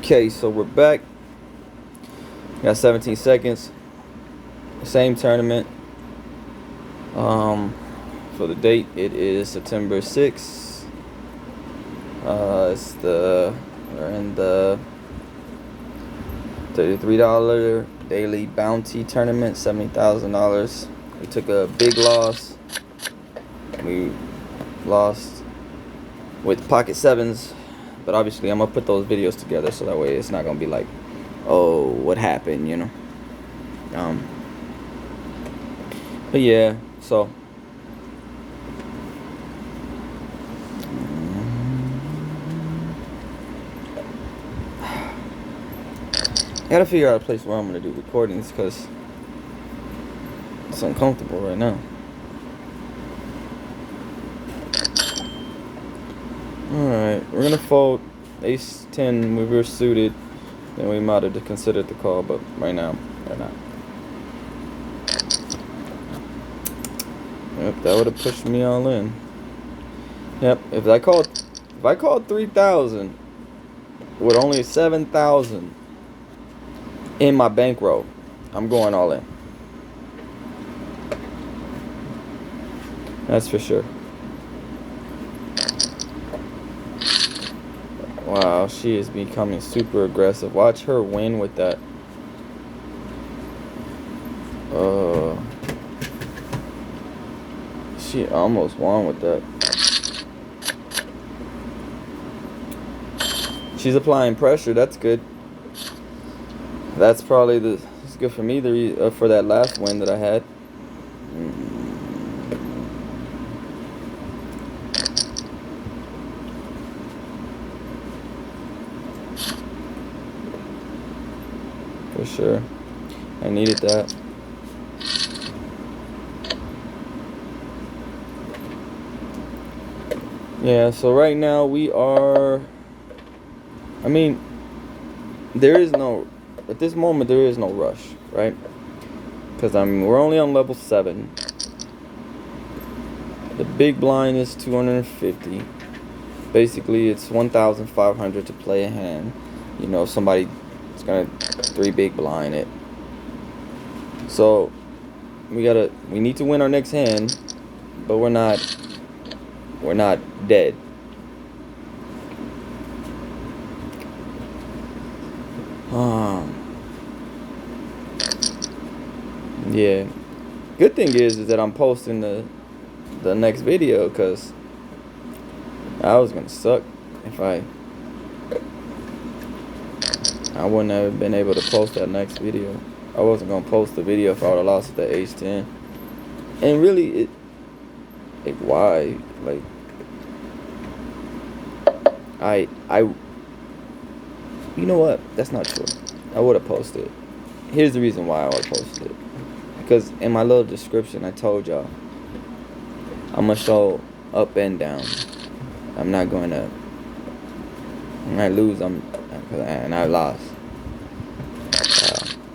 Okay, so we're back. Got 17 seconds. Same tournament. For the date, it is September 6th. We're in the $33 daily bounty tournament, $70,000. We took a big loss. We lost with pocket sevens, but obviously I'm gonna put those videos together so that way it's not gonna be like, oh, what happened, you know. But yeah, so I gotta figure out a place where I'm gonna do recordings because it's uncomfortable right now. Alright, we're gonna fold ace 10. We were suited, then we might have considered the call, but right now they're not. Yep, that would have pushed me all in. Yep, if I called 3,000 with only 7,000 in my bankroll, I'm going all in. That's for sure. Wow, she is becoming super aggressive. Watch her win with that. She almost won with that. She's applying pressure. That's good. That's probably it's good for me for that last win that I had. For sure. I needed that. Yeah, so right now we are, I mean, at this moment there is no rush, right? Because we're only on level 7. The big blind is 250. Basically, it's 1,500 to play a hand. You know, somebody's gonna 3 big blind it. So we need to win our next hand, but we're not dead. Yeah. Good thing is that I'm posting the next video, because I was gonna suck if I wouldn't have been able to post that next video. I wasn't gonna post the video if I would have lost the ace 10. And really, why? Like, you know what? That's not true. I would have posted. Here's the reason why I would have posted it. Because in my little description, I told y'all I'm gonna show up and down. I'm not going to. When I lose, and I lost.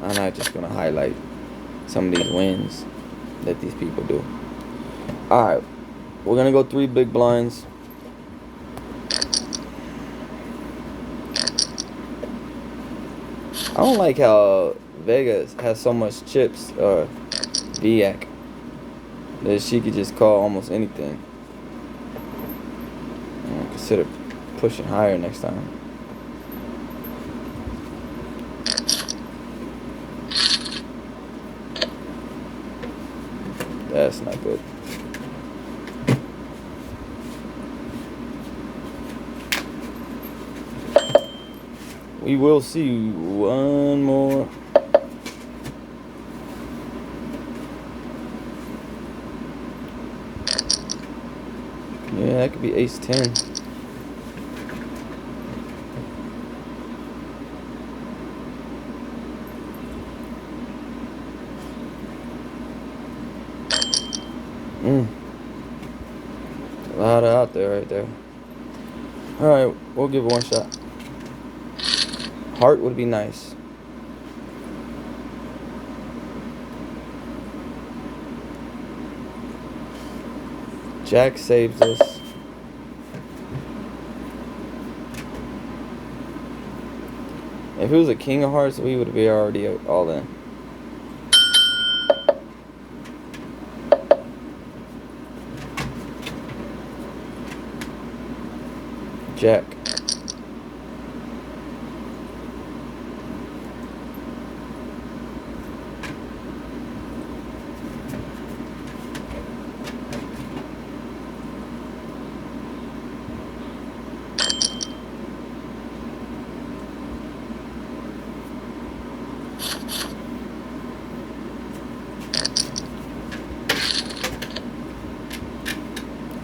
I'm not just gonna highlight some of these wins that these people do. All right, we're gonna go 3 big blinds. I don't like how Vegas has so much chips, or VIAC, that she could just call almost anything. Consider pushing higher next time. That's not good. We will see one more. Yeah, that could be ace 10. A lot out there, right there. Alright, we'll give it one shot. Heart would be nice. Jack saves us. If it was a king of hearts, we would be already all in. Jack.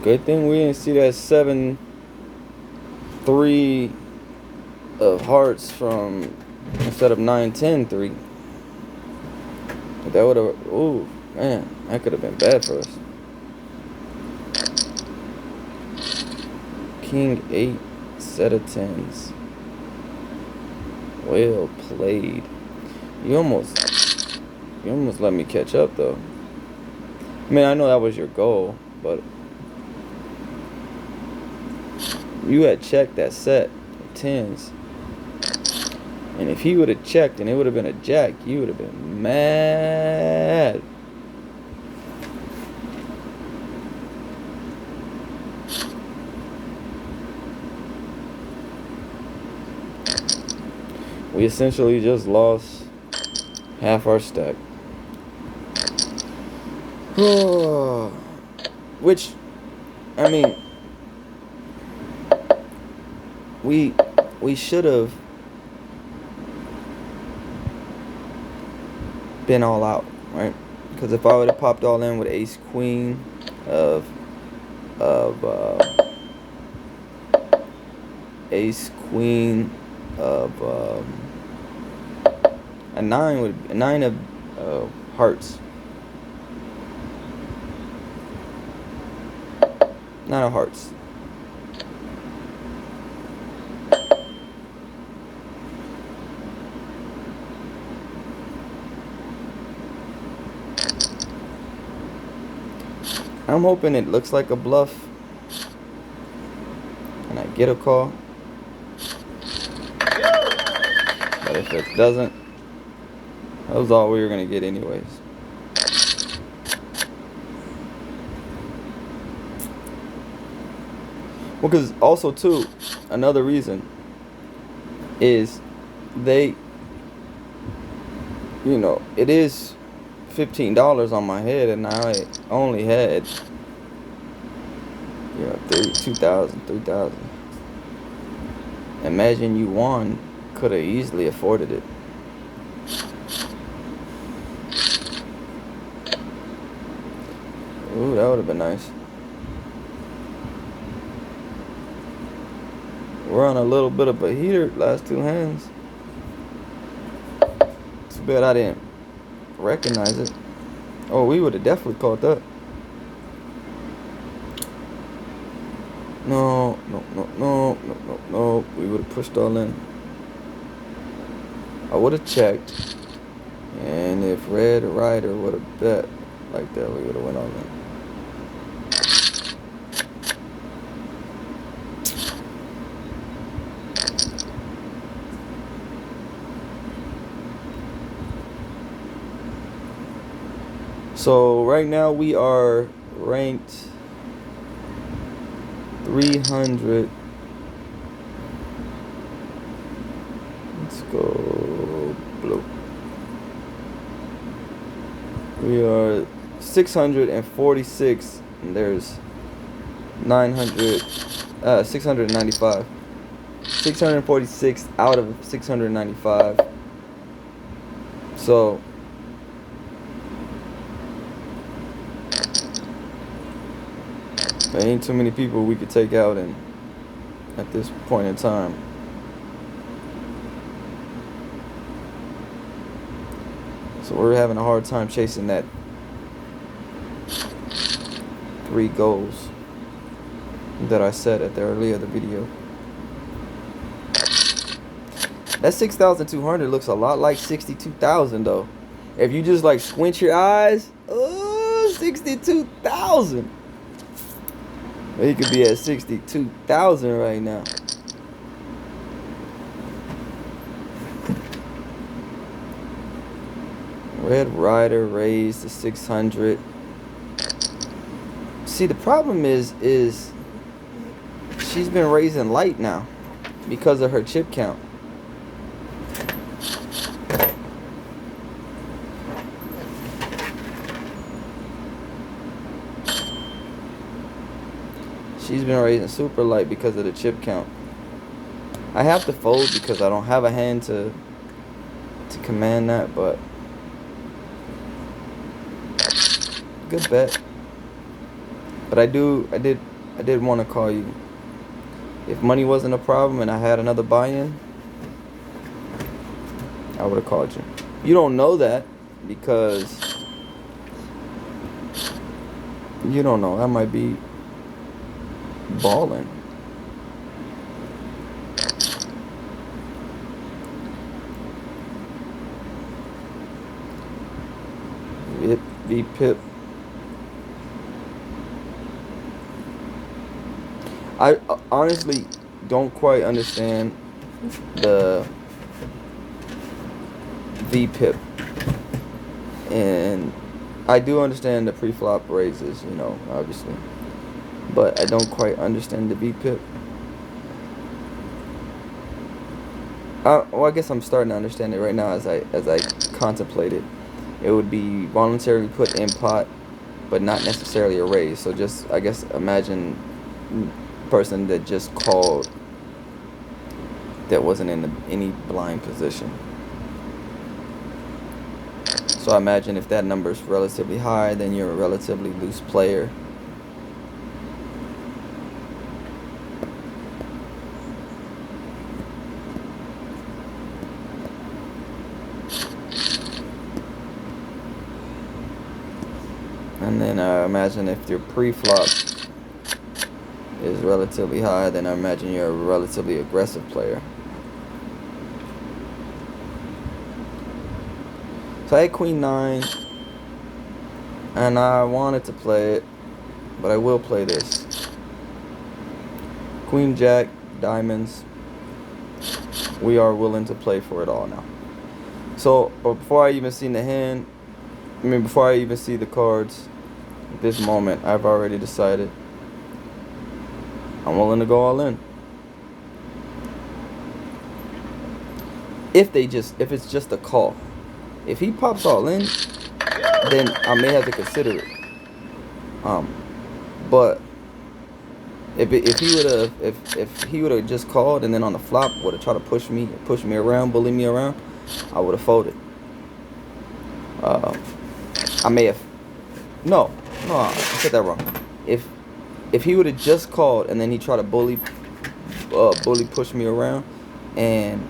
Good thing we didn't see that 7-3 of hearts from instead of 9-10-3. That would have, ooh, man, that could have been bad for us. King 8, set of 10s. Well played. You almost let me catch up though. I mean, I know that was your goal, but you had checked that set of 10s. And if he would have checked and it would have been a jack, you would have been mad. We essentially just lost half our stack. Which, I mean, we should have been all out, right? Because if I would have popped all in with ace queen of ace queen of a 9 of hearts, 9 of hearts. I'm hoping it looks like a bluff and I get a call. But if it doesn't, that was all we were going to get anyways. Well, because also too, another reason is they, you know, it is $15 on my head, and I only had, you know, 2,000, 3,000. Imagine you won, could have easily afforded it. Ooh, that would have been nice. We're on a little bit of a heater last 2 hands. Too bad I didn't recognize it. Oh, we would have definitely caught that. No. We would have pushed all in. I would have checked. And if red or rider would have bet like that, we would have went all in. So right now we are ranked 300. Let's go blue. We are 646, and there's 695. 646 out of 695. So there ain't too many people we could take out in at this point in time. So we're having a hard time chasing that 3 goals that I said at the earlier the video. That 6,200 looks a lot like 62,000 though. If you just like squint your eyes, oh, 62,000. He could be at 62,000 right now. Red Rider raised to 600. See, the problem is she's been raising light now because of her chip count. She's been raising super light because of the chip count. I have to fold because I don't have a hand to command that, but good bet. But I did want to call you. If money wasn't a problem and I had another buy-in, I would have called you. You don't know that because you don't know. I might be balling. VPIP. I honestly don't quite understand the VPIP, and I do understand the pre-flop raises, you know, obviously, but I don't quite understand the VPIP. Well, I guess I'm starting to understand it right now as I contemplate it. It would be voluntarily put in pot, but not necessarily a raise. So just, I guess, imagine person that just called that wasn't in any blind position. So I imagine if that number is relatively high, then you're a relatively loose player. And then I imagine if your pre-flop is relatively high, then I imagine you're a relatively aggressive player. So I had Queen 9, and I wanted to play it, but I will play this. Queen Jack, diamonds. We are willing to play for it all now. So before I even seen the hand, before I even see the cards, at this moment, I've already decided I'm willing to go all in. If it's just a call. If he pops all in, then I may have to consider it. But if he would have just called and then on the flop would have tried to push me around, bully me around, I would have folded. I may have. No, I said that wrong. If he would have just called and then he tried to bully push me around, and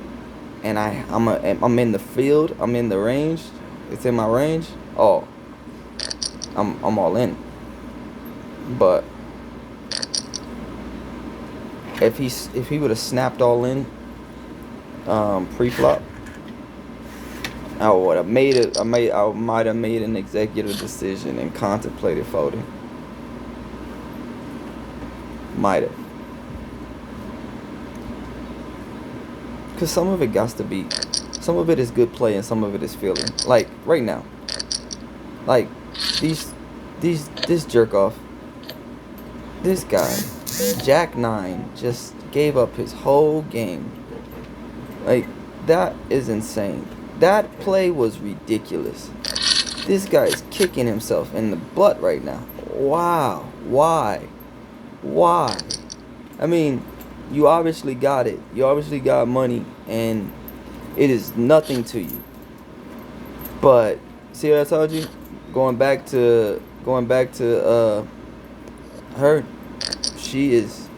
I'm in the field, I'm in the range, it's in my range. Oh, I'm all in. But if he would have snapped all in pre-flop, I would have made it. I might have made an executive decision and contemplated folding. Might have. Because some of it is good play and some of it is feeling. Like right now, like this jerk off, this guy, Jack 9, just gave up his whole game. Like, that is insane. That play was ridiculous. This guy is kicking himself in the butt right now. Wow. Why? I mean, you obviously got it. You obviously got money, and it is nothing to you. But see what I told you? Going back to her, she is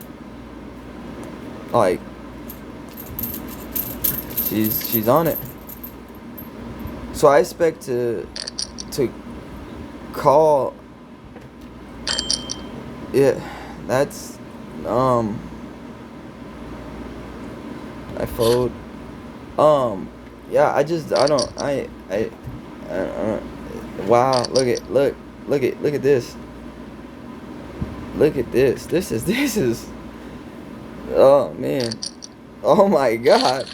like she's on it. So I expect to call. Yeah, that's I fold. Yeah, I don't. Wow, look at this. Look at this. This is. Oh man. Oh my God.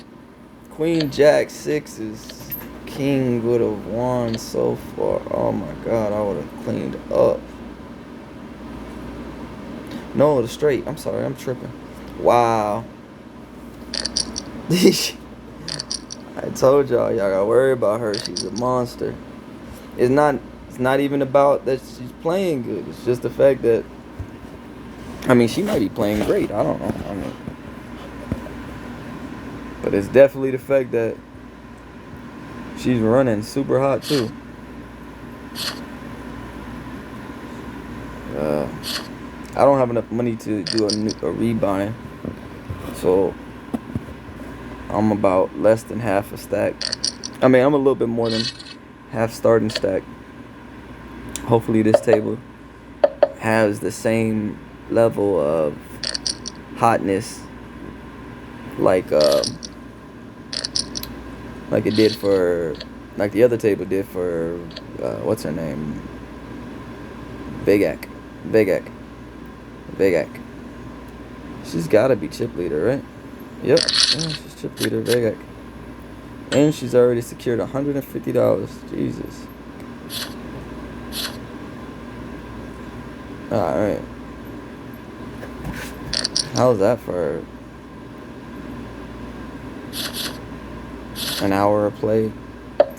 Queen Jack 6 is king would have won so far. Oh my god, I would have cleaned up. No, the straight. I'm sorry, I'm tripping. Wow. I told y'all gotta worry about her. She's a monster. It's not even about that she's playing good. It's just the fact that, I mean, she might be playing great. I don't know. I mean, but it's definitely the fact that she's running super hot too. I don't have enough money to do a rebuy, so I'm about less than half a stack. I mean, I'm a little bit more than half starting stack. Hopefully this table has the same level of hotness like it did for, like the other table did for what's her name, Vegak. She's gotta be chip leader, right? Yep, yeah, she's chip leader, Vegak. And she's already secured $150. Jesus. Alright. How's that for an hour of play?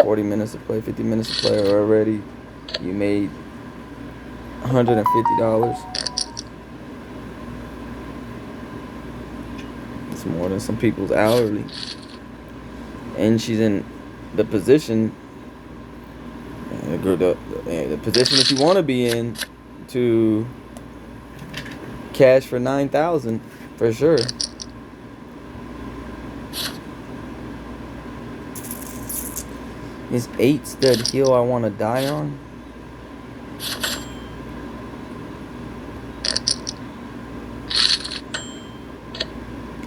40 minutes of play, 50 minutes of play, already you made $150. It's more than some people's hourly. And she's in the position, the position that you want to be in to cash for 9,000 for sure. Is 8's the heel I want to die on?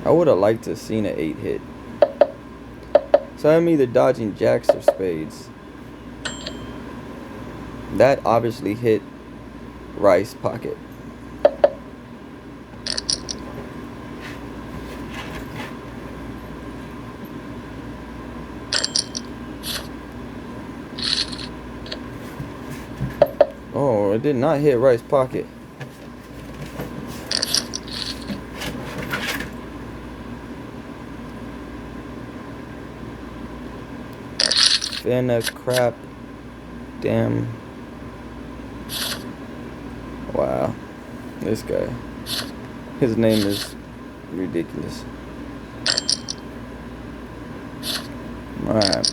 I would have liked to have seen an 8 hit. So I'm either dodging jacks or spades. That obviously hit Rice pocket. Oh, it did not hit Rice pocket. Finna crap. Damn. Wow. This guy. His name is ridiculous. Alright.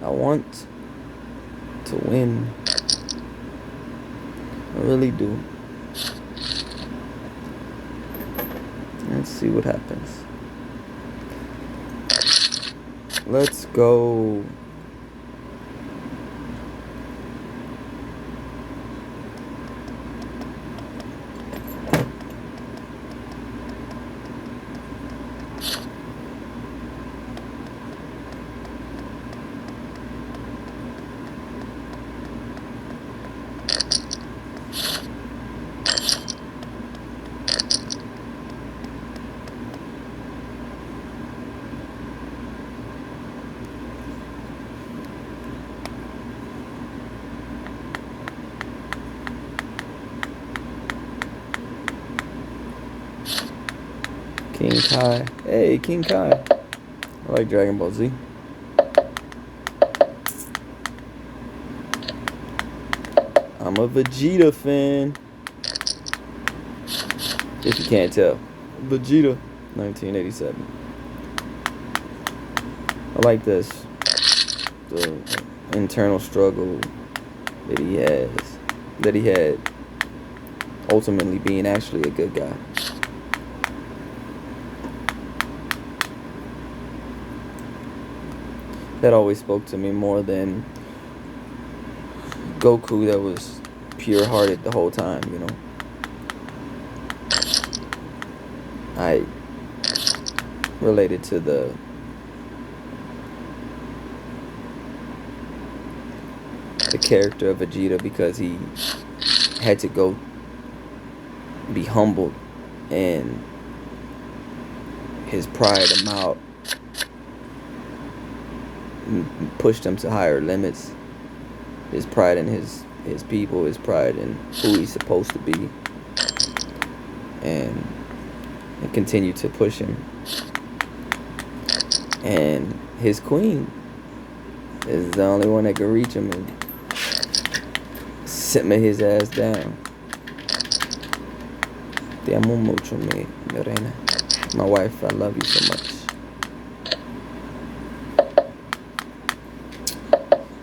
I want to win. I really do. Let's see what happens. Let's go. King Kai. Hey, King Kai. I like Dragon Ball Z. I'm a Vegeta fan. If you can't tell. Vegeta, 1987. I like this. The internal struggle that he has. That he had. Ultimately being actually a good guy. That always spoke to me more than Goku that was pure-hearted the whole time, you know. I related to the character of Vegeta because he had to go be humbled and his pride him out pushed him to higher limits. His pride in his people, his pride in who he's supposed to be, and continue to push him. And his queen is the only one that can reach him and simmer his ass down. Te amo mucho, mi reina. My wife, I love you so much.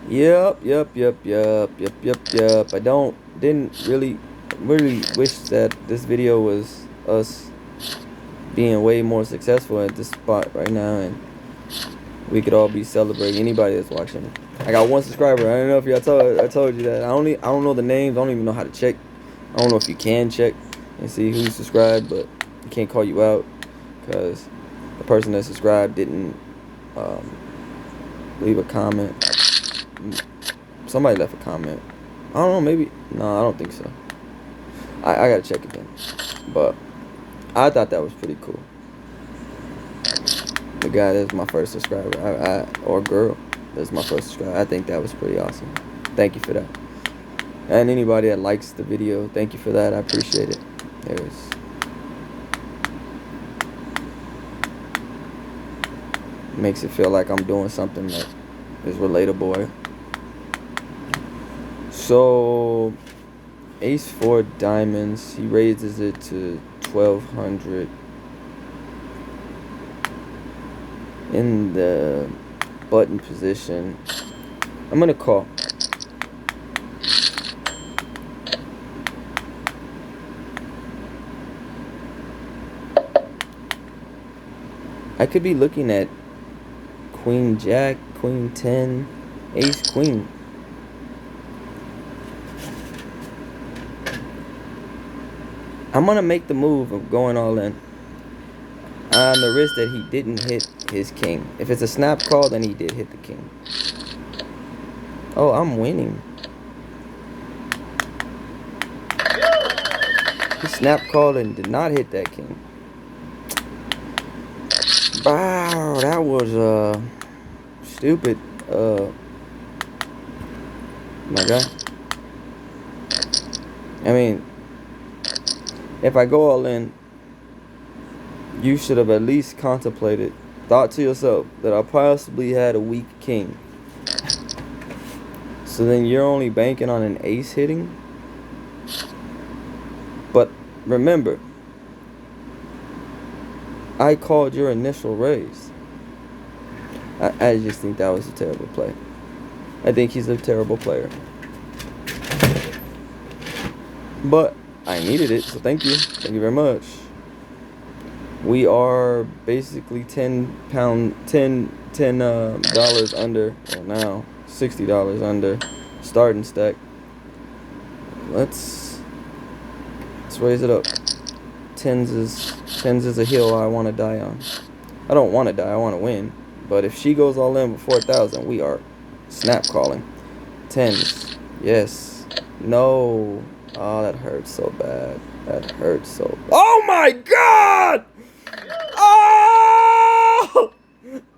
Yep. I didn't really wish that this video was us being way more successful at this spot right now, and we could all be celebrating. Anybody that's watching. I got 1 subscriber. I don't know if I told you that. I don't know the names. I don't even know how to check. I don't know if you can check and see who's subscribed, but I can't call you out because the person that subscribed didn't leave a comment. Somebody left a comment. I don't know, maybe. No, I don't think so. I gotta check again. But I thought that was pretty cool. The guy that's my first subscriber, or girl that's my first subscriber, I think that was pretty awesome. Thank you for that. And anybody that likes the video, thank you for that. I appreciate it. Makes it feel like I'm doing something that is relatable. So, ace 4 diamonds. He raises it to 1200 in the button position. I'm gonna call. I could be looking at Queen Jack, Queen 10, Ace Queen. I'm gonna make the move of going all in on the risk that he didn't hit his king. If it's a snap call, then he did hit the king. Oh, I'm winning. He snap called and did not hit that king. Wow, that was stupid. My God. I mean, if I go all in, you should have at least contemplated, thought to yourself that I possibly had a weak king. So then you're only banking on an ace hitting. But remember, I called your initial raise. I just think that was a terrible play. I think he's a terrible player. But I needed it, so thank you. Thank you very much. We are basically $10 under, well now $60 under starting stack. Let's raise it up. Tens is a hill I want to die on. I don't want to die, I want to win. But if she goes all in before 1,000, we are snap calling. Tens, yes, no. Oh, that hurts so bad. That hurts so. Oh my God! Oh!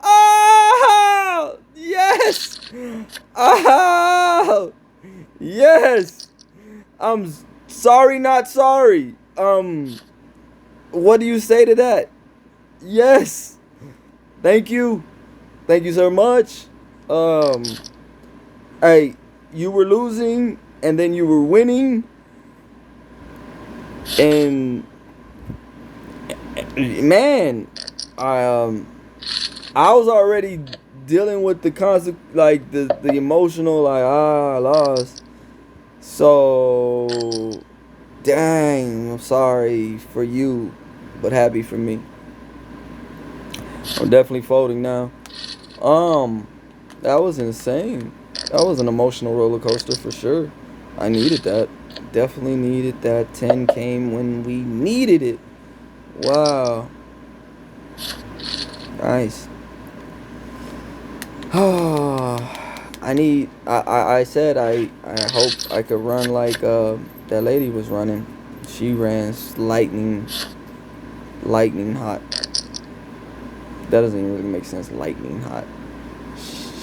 Oh! Yes! Oh! Yes! I'm sorry, not sorry. What do you say to that? Yes. Thank you. Thank you so much. Hey, you were losing and then you were winning. And man, I was already dealing with the like the emotional, like I lost. So dang, I'm sorry for you, but happy for me. I'm definitely folding now. That was insane. That was an emotional roller coaster for sure. I needed that. Definitely needed that. 10 came when we needed it. Wow. Nice. I said I hope I could run like that lady was running. She ran lightning hot. That doesn't even really make sense. Lightning hot.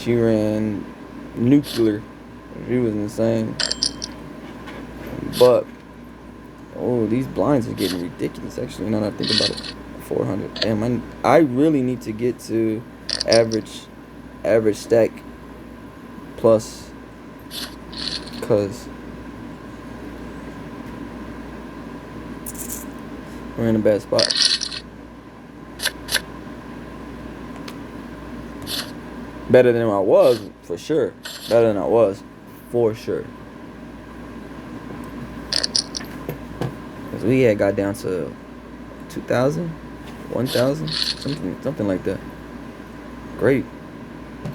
She ran nuclear. She was insane. But oh, these blinds are getting ridiculous. Actually, now that I think about it, 400. Damn, I really need to get to average stack plus, cause we're in a bad spot. Better than I was, for sure. Better than I was, for sure. Cause we had got down to 2,000, 1,000, something like that. Great.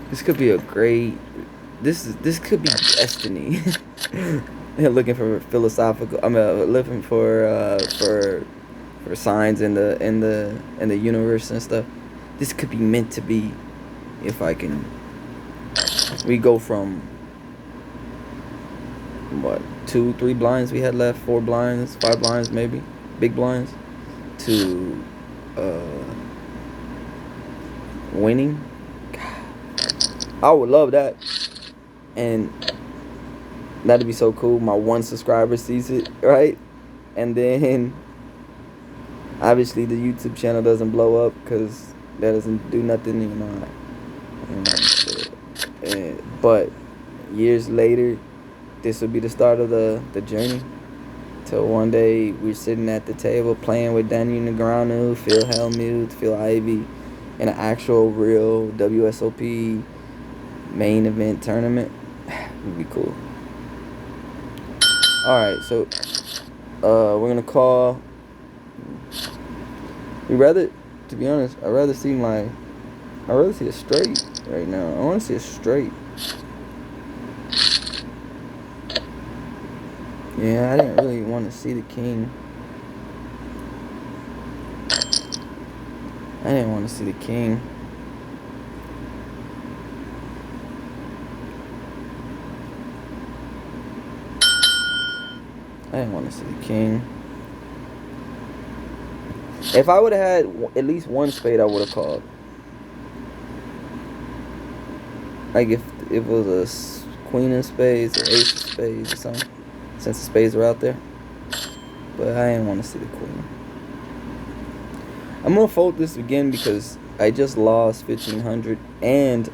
This could be a great. This could be destiny. Looking for philosophical. Looking for signs in the universe and stuff. This could be meant to be. If I can, we go from what 2, 3 blinds we had left, 4 blinds, 5 blinds maybe, big blinds, to winning. I would love that, and that'd be so cool. My 1 subscriber sees it, right? And then obviously the YouTube channel doesn't blow up because that doesn't do nothing, you know. But years later, this will be the start of the journey. Till one day we're sitting at the table playing with Danny Negreanu, Phil Hellmuth, Phil Ivey, in an actual real WSOP main event tournament. It would be cool. Alright, so we're gonna call. To be honest, I'd rather see a straight right now. I want to see a straight. Yeah, I didn't really want to see the king. I didn't want to see the king. I didn't want to see the king. If I would have had at least 1 spade, I would have called. Like if it was a queen of spades or ace of spades or something, since the spades are out there. But I didn't want to see the queen. I'm gonna fold this again because I just lost 1,500 and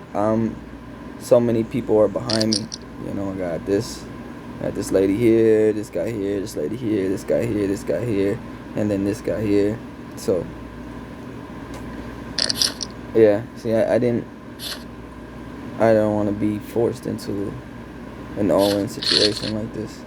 so many people are behind me. You know, I got this lady here, this guy here, this lady here, this guy here, this guy here, and then this guy here. So yeah, see, I don't want to be forced into an all-in situation like this.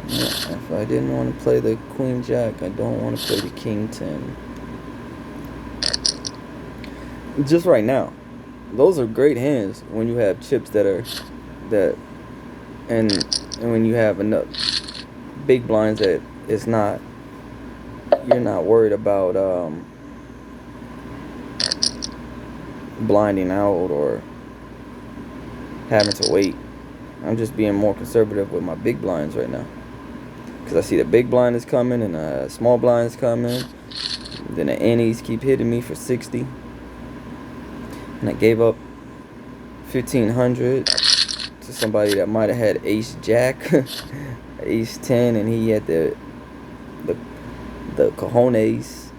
Yeah, if I didn't want to play the Queen Jack, I don't want to play the King 10. Just right now, those are great hands when you have chips and when you have enough big blinds that it's not, you're not worried about blinding out or having to wait. I'm just being more conservative with my big blinds right now because I see the big blind is coming and the small blind is coming. Then the annies keep hitting me for 60, and I gave up 1,500 to somebody that might have had ace jack, ace 10, and he had the cojones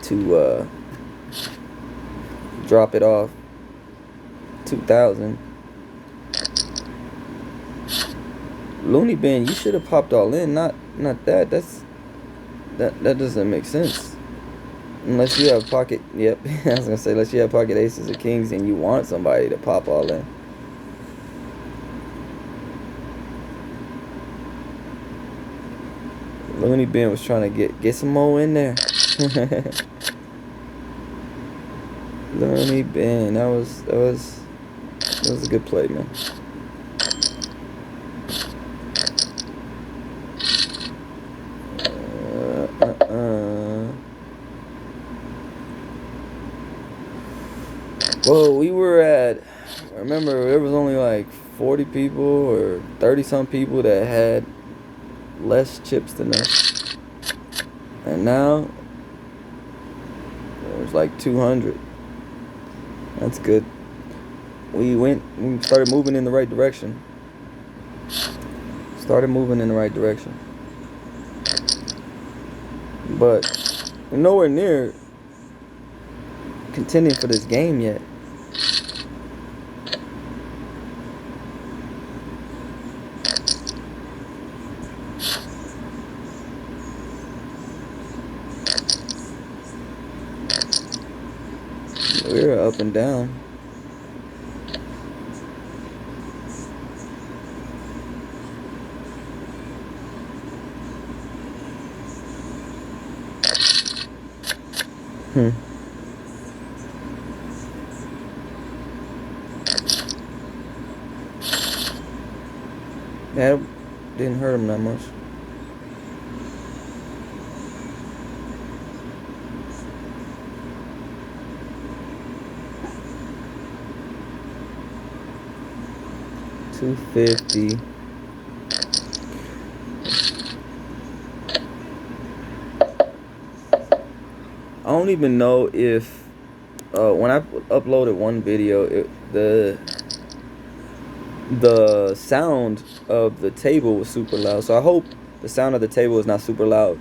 to drop it off 2,000. Looney Bin, you should have popped all in, not that. That doesn't make sense. Unless you have pocket, yep, I was gonna say, unless you have pocket aces or kings and you want somebody to pop all in. Looney Bin was trying to get some more in there. Looney Bin, that was a good play, man. Well, we were at remember there was only like 40 people or 30 some people that had less chips than us, and now there's like 200. That's good. We started moving in the right direction. But we're nowhere near contending for this game yet. We're up and down. That didn't hurt him that much. $250. I don't even know if when I uploaded one video, the sound of the table was super loud. So I hope the sound of the table is not super loud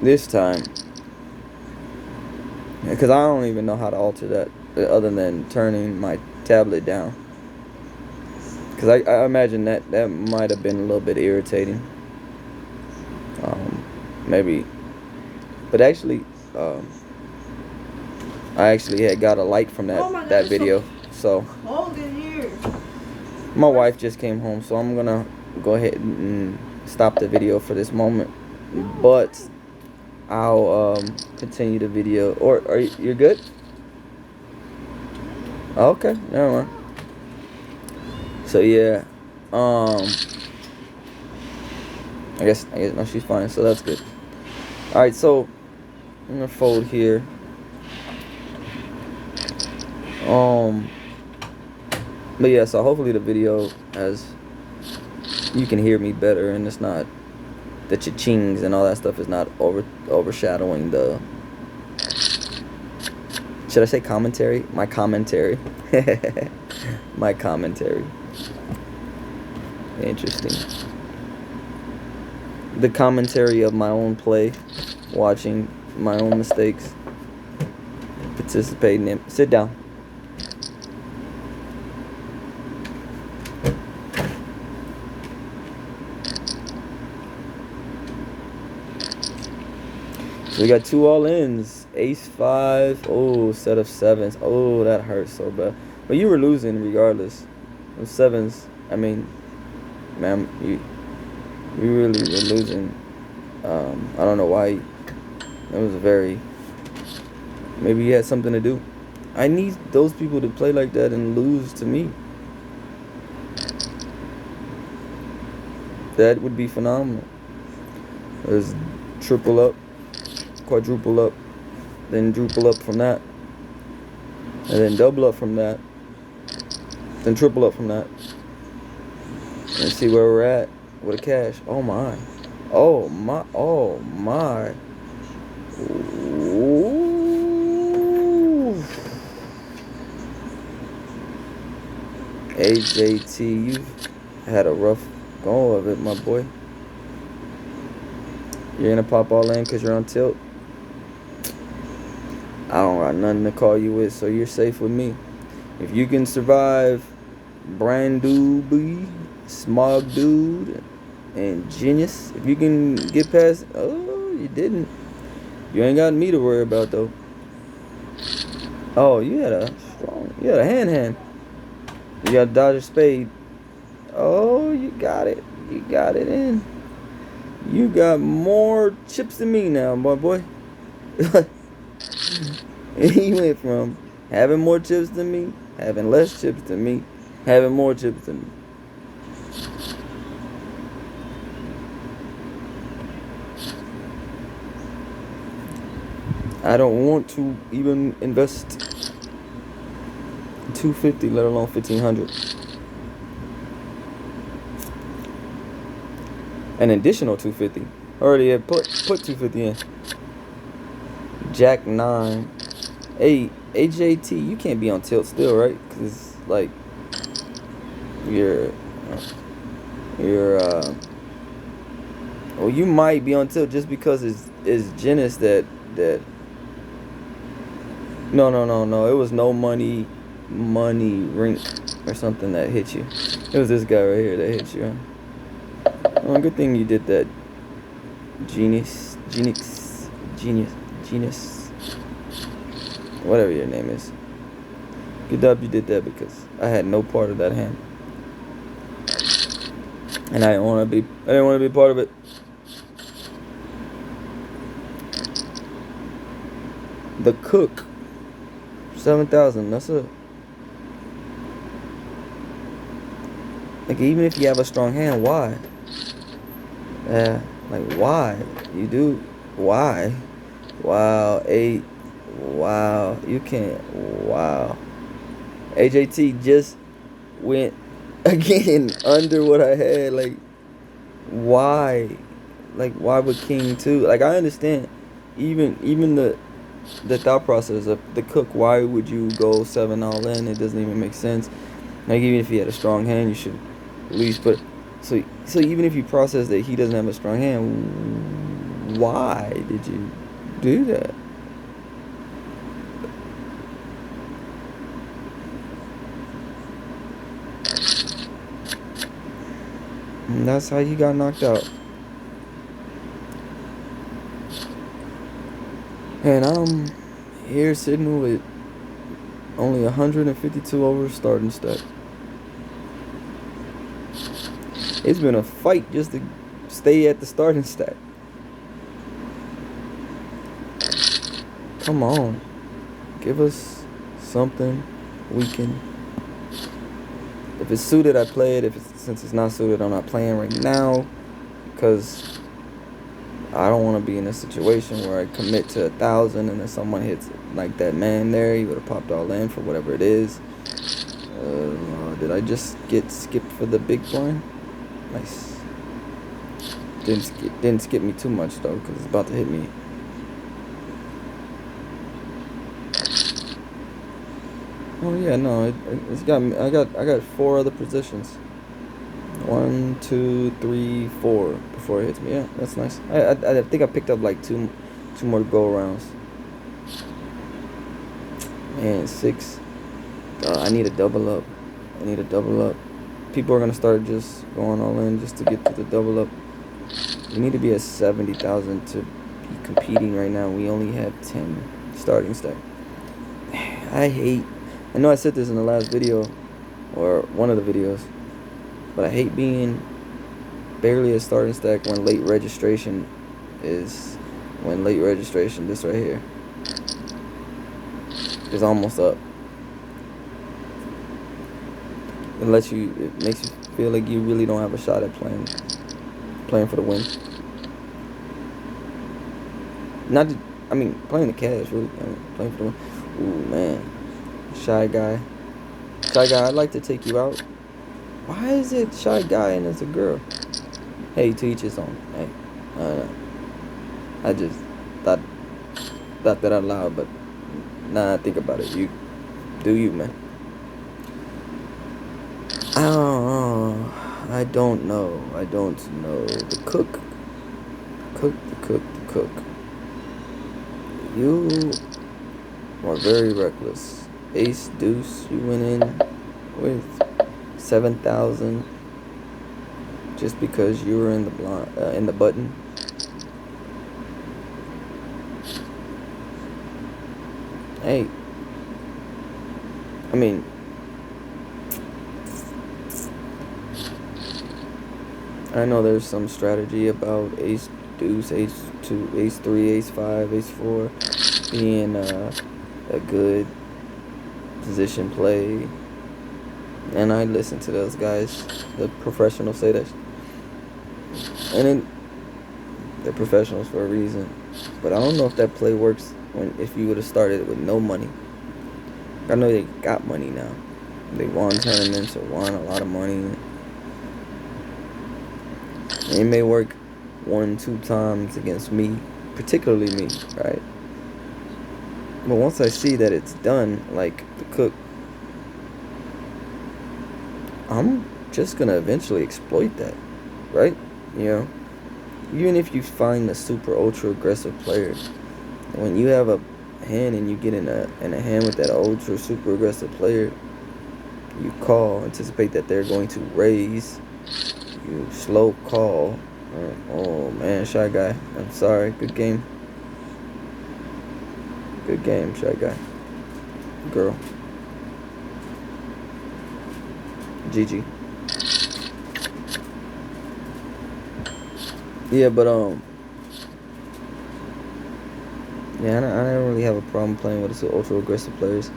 this time, because I don't even know how to alter that other than turning my tablet down. Because I imagine that might have been a little bit irritating. Maybe. But actually, I actually had got a like from that video. So my wife just came home, so I'm gonna go ahead and stop the video for this moment. But I'll continue the video. Or are you good? Okay, never mind. So yeah, I guess no, she's fine. So that's good. All right, so I'm gonna fold here. But yeah, so hopefully the video you can hear me better, and it's not the cha-chings and all that stuff is not overshadowing the. Should I say commentary? My commentary. My commentary. Interesting. The commentary of my own play, watching my own mistakes, participating in. Sit down. So we got 2 all-ins. Ace 5. Oh, set of 7s. Oh, that hurts so bad. But you were losing regardless. Those 7s. I mean, man, you really were losing. I don't know why. It was maybe you had something to do. I need those people to play like that and lose to me. That would be phenomenal. There's triple up, quadruple up, then druple up from that, and then double up from that, then triple up from that. Let's see where we're at with the cash. Oh my. Oh my. Oh my. Ooh. AJT, you've had a rough go of it, my boy. You're gonna pop all in because you're on tilt. I don't got nothing to call you with, so you're safe with me. If you can survive Brand Doobie, Smog Dude, and Genius, if you can get past, oh, you didn't. You ain't got me to worry about though. Oh, you had a hand. You got a Dodger Spade. Oh, you got it. You got it in. You got more chips than me now, my boy. He went from having more chips than me, having less chips than me, having more chips than me. I don't want to even invest 250, let alone 1500. An additional 250. Already had put 250 in. Jack 9. Hey, AJT, you can't be on tilt still, right? Because, like, you're well, you might be on tilt just because it's Genesis that no, it was no money ring or something that hit you. It was this guy right here that hit you, huh? Well, good thing you did that. Genius, whatever your name is. Good job you did that, because I had no part of that hand, and I didn't want to be part of it. The cook, 7,000. That's a, like, even if you have a strong hand, why? Yeah, like, why? You do, why? Wow, 8. Wow, you can't. Wow. AJT just went again under what I had. Like, why? Like, why would King 2? Like, I understand even the thought process of the cook. Why would you go 7 all in? It doesn't even make sense. Like, even if you had a strong hand, you should at least put. So even if you process that he doesn't have a strong hand, why did you do that? And that's how you got knocked out. And I'm here sitting with only 152 over starting stack. It's been a fight just to stay at the starting stack. Come on. Give us something we can. If it's suited, I play it. Since it's not suited, I'm not playing right now, because I don't want to be in a situation where I commit to 1,000 and then someone hits like that man there. He would have popped all in for whatever it is. Did I just get skipped for the big blind? Nice. Didn't skip me too much though, because it's about to hit me. Oh yeah, no, it's got me. I got 4 other positions. 1, 2, 3, 4 before it hits me. Yeah, that's nice. I think I picked up like two more go rounds. Man, 6. I need a double up. People are gonna start just going all in just to get to the double up. We need to be at 70,000 to be competing right now. We only have 10 starting stack. I know I said this in the last video, or one of the videos, but I hate being barely a starting stack when late registration, this right here, is almost up. It makes you feel like you really don't have a shot at playing for the win. Playing the cash, really. Playing for the win. Ooh, man. Shy guy, I'd like to take you out. Why is it shy guy and it's a girl? Hey, to each his own. Hey, I just thought that out loud, but nah, think about it. You do you, man. I don't know. The cook. You are very reckless. Ace deuce, you went in with 7,000 just because you were in the button. Hey, I know there's some strategy about ace deuce, ace 2, ace 3, ace 5, ace 4 being a good position play, and I listen to those guys. The professionals say that, and then they're professionals for a reason. But I don't know if that play works if you would have started with no money. I know they got money now, They won tournaments or won a lot of money. It may work 1-2 times against me, particularly me, right? But once I see that it's done, like the cook, I'm just gonna eventually exploit that, right? You know, even if you find a super ultra aggressive player, when you have a hand and you get in a hand with that ultra super aggressive player, you call, anticipate that they're going to raise, you slow call. Oh man, Shy Guy, I'm sorry. Good game. Good game, Shy Guy. Girl. GG. Yeah, but yeah, I don't really have a problem playing with ultra aggressive players,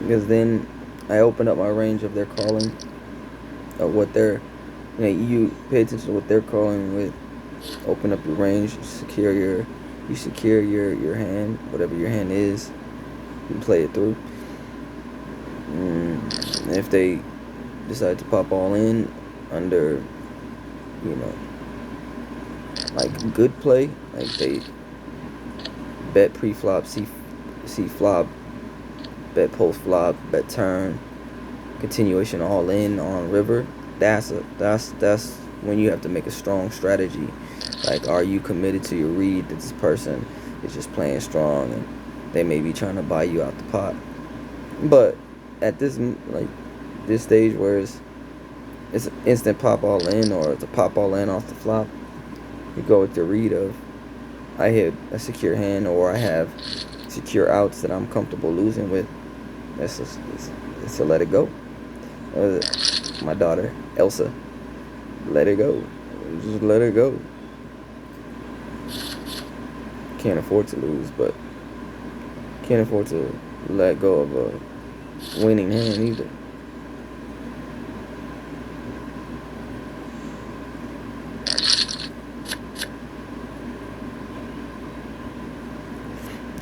because then I open up my range of their calling, of what they're, you pay attention to what they're calling with. Open up your range, secure your hand, whatever your hand is, and play it through. If they decide to pop all in under, like good play, like they bet pre-flop, see flop, bet post flop, bet turn, continuation all in on river. That's when you have to make a strong strategy. Like, are you committed to your read that this person is just playing strong and they may be trying to buy you out the pot? But at this stage where it's an instant pop all in, or it's a pop all in off the flop, you go with the read of, I hit a secure hand, or I have secure outs that I'm comfortable losing with. It's a let it go. My daughter Elsa, let it go. Just let it go. Can't afford to lose, but can't afford to let go of a winning hand either.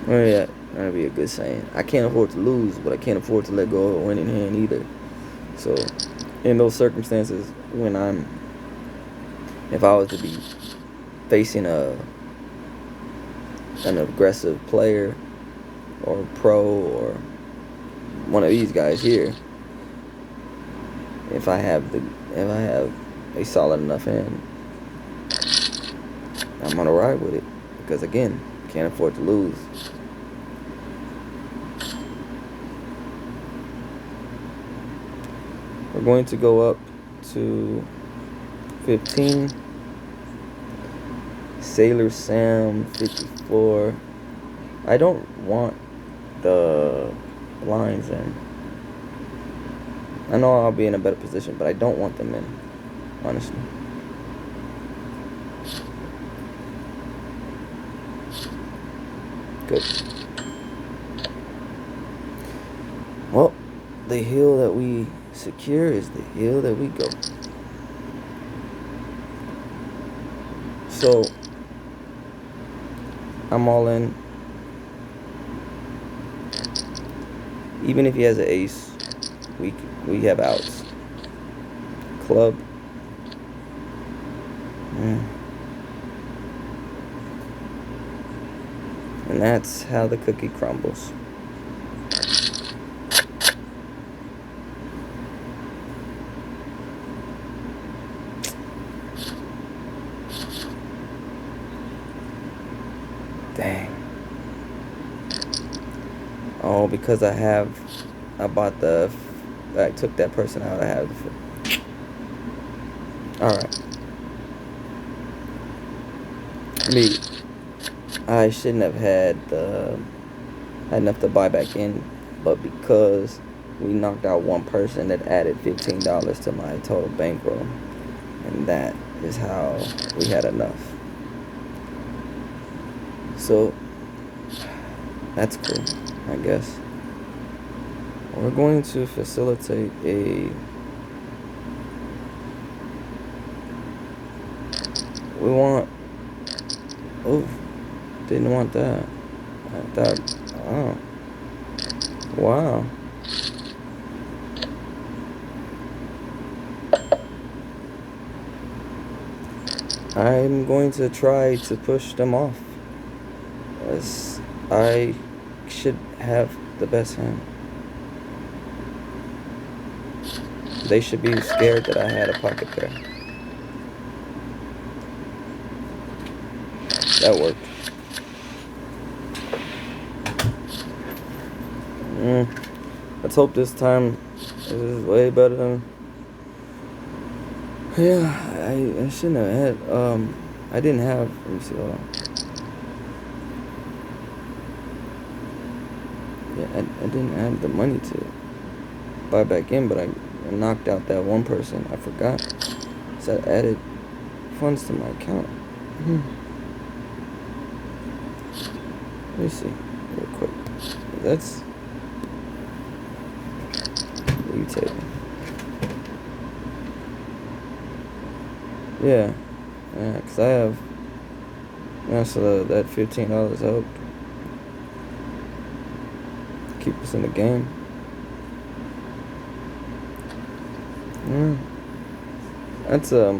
Oh yeah, that'd be a good saying. I can't afford to lose, but I can't afford to let go of a winning hand either. So, in those circumstances, if I was to be facing an aggressive player, or a pro, or one of these guys here, if I have a solid enough hand, I'm gonna ride with it, because again, can't afford to lose. We're going to go up to 15. Sailor Sam 54. I don't want the blinds in. I know I'll be in a better position, but I don't want them in, honestly. Good. Well, the hill that we secure is the hill that we go. So I'm all in. Even if he has an ace, we have outs. Club. And that's how the cookie crumbles. Dang. Oh, because I took that person out. I have alright. I shouldn't have had enough to buy back in, but because we knocked out one person, that added $15 to my total bankroll, and that is how we had enough. So that's cool, I guess. We're going to facilitate we want, didn't want that. Wow. I'm going to try to push them off, as I should have the best hand. They should be scared that I had a pocket pair. That worked. Let's hope this time is way better than... Yeah, I shouldn't have had, I didn't have, let me see, hold on. Yeah, I didn't have the money to buy back in, but I knocked out that one person. I forgot. So I added funds to my account. Let me see, real quick. That's... What are you taking? Yeah, because I have... Yeah, so that $15 helped keep us in the game. That's, if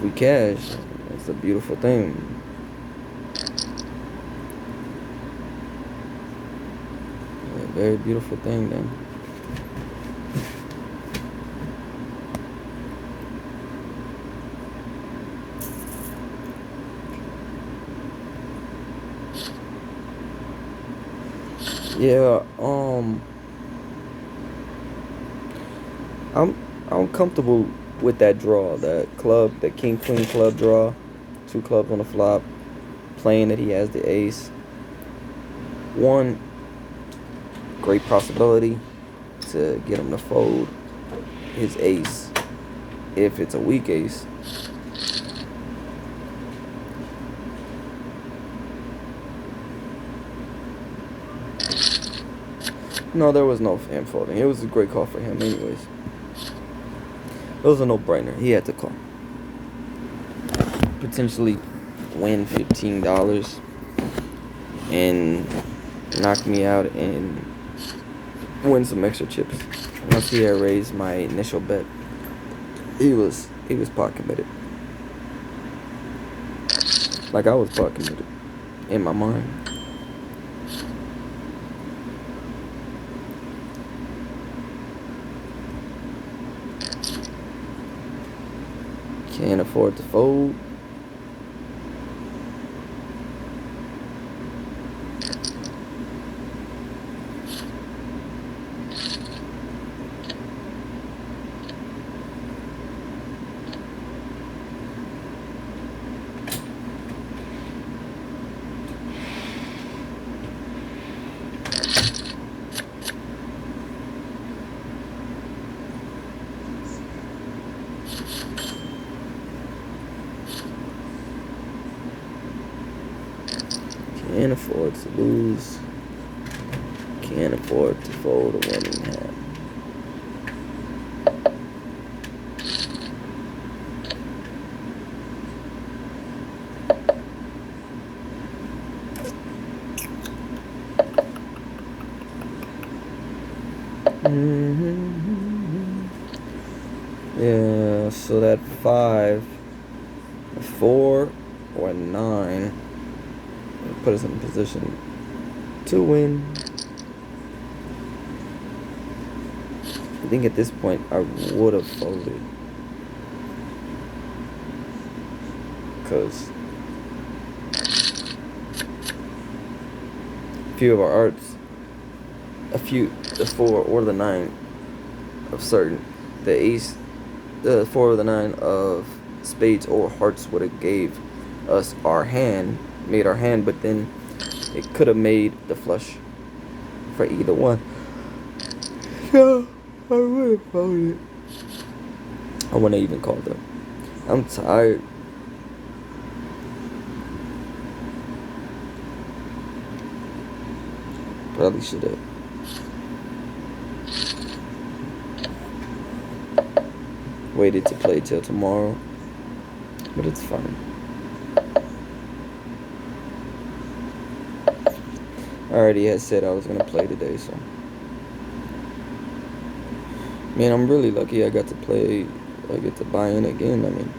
we cash, it's a beautiful thing. A very beautiful thing, then. Yeah, I'm comfortable with that draw, that king queen club draw, 2 clubs on the flop, playing that he has the ace. One great possibility to get him to fold his ace if it's a weak ace. No, there was no hand folding. It was a great call for him anyways. It was a no-brainer. He had to call. Potentially win $15 and knock me out and win some extra chips. Once he had raised my initial bet, he was pot committed. Like I was pot committed in my mind. Can't afford to fold. Can't afford to lose. Can't afford to fold a winning hand. Yeah, so that 5, a 4, or a 9 put us in position to win. I think at this point I would have folded, because a few of our arts, the 4 or the 9 of certain, the ace, the 4 or the 9 of spades or hearts would have gave us our hand, made our hand, but then it could have made the flush for either one. So I would have folded. I wouldn't have even called them. I'm tired. Probably should have waited to play till tomorrow, but it's fine. I already had said I was gonna play today, so. Man, I'm really lucky I got to play. I get to buy in again. I mean,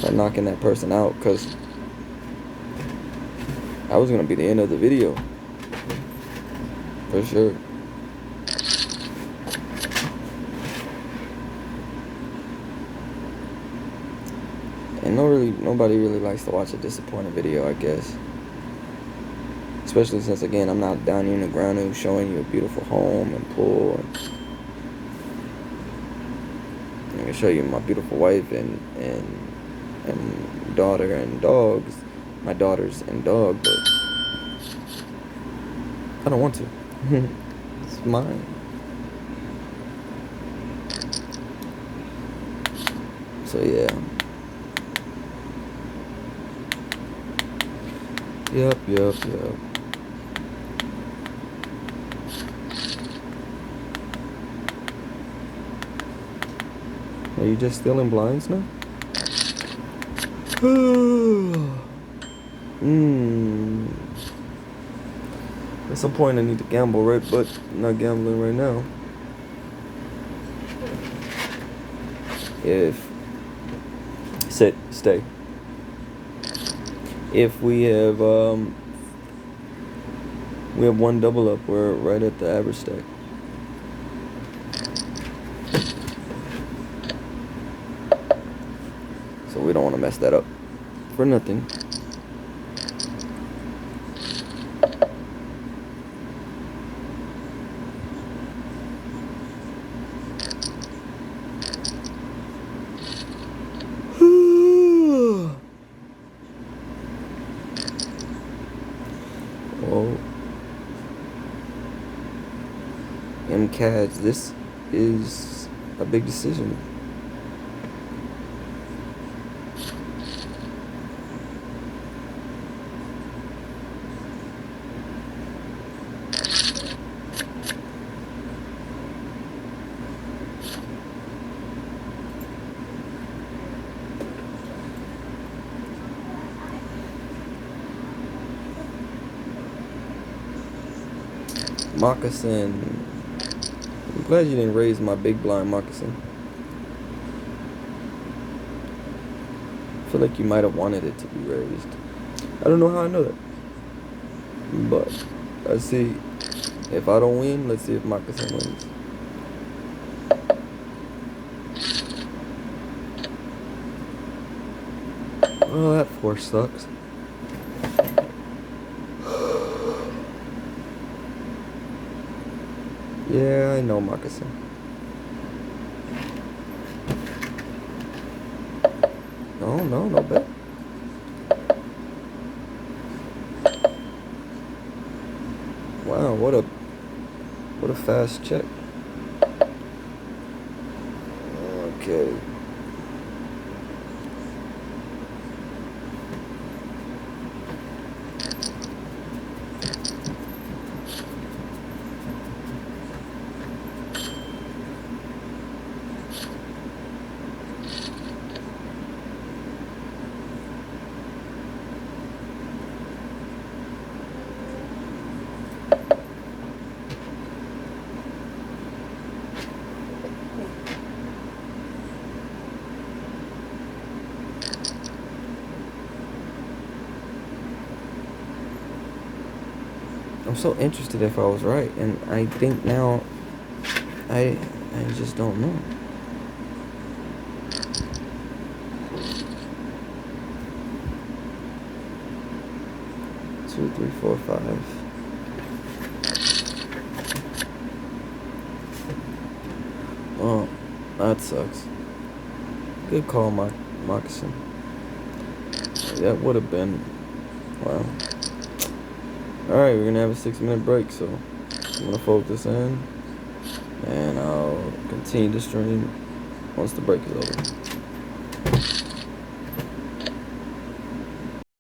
by knocking that person out, because I was gonna be the end of the video. For sure. And nobody really likes to watch a disappointing video, I guess. Especially since, again, I'm not down here in the ground and showing you a beautiful home and pool. And I can show you my beautiful wife and daughter and dogs. My daughters and dog, but I don't want to. It's mine. So yeah. Yep. Are you just stealing blinds now? At some point I need to gamble, right? But I'm not gambling right now. Stay. If we have one double up, we're right at the average stack. So we don't want to mess that up for nothing. Oh, MCADs, this is a big decision. Moccasin. I'm glad you didn't raise my big blind moccasin. I feel like you might have wanted it to be raised. I don't know how I know that. But let's see. If I don't win, let's see if moccasin wins. Oh, that force sucks. Yeah, I know moccasin. No bet. Wow, what a fast check. Okay. I'm so interested if I was right, and I think now I just don't know. Two, three, four, five. Oh, that sucks. Good call, moccasin. That would have been, wow. Alright, we're gonna have a 6-minute break, so I'm gonna fold this in, and I'll continue to stream once the break is over.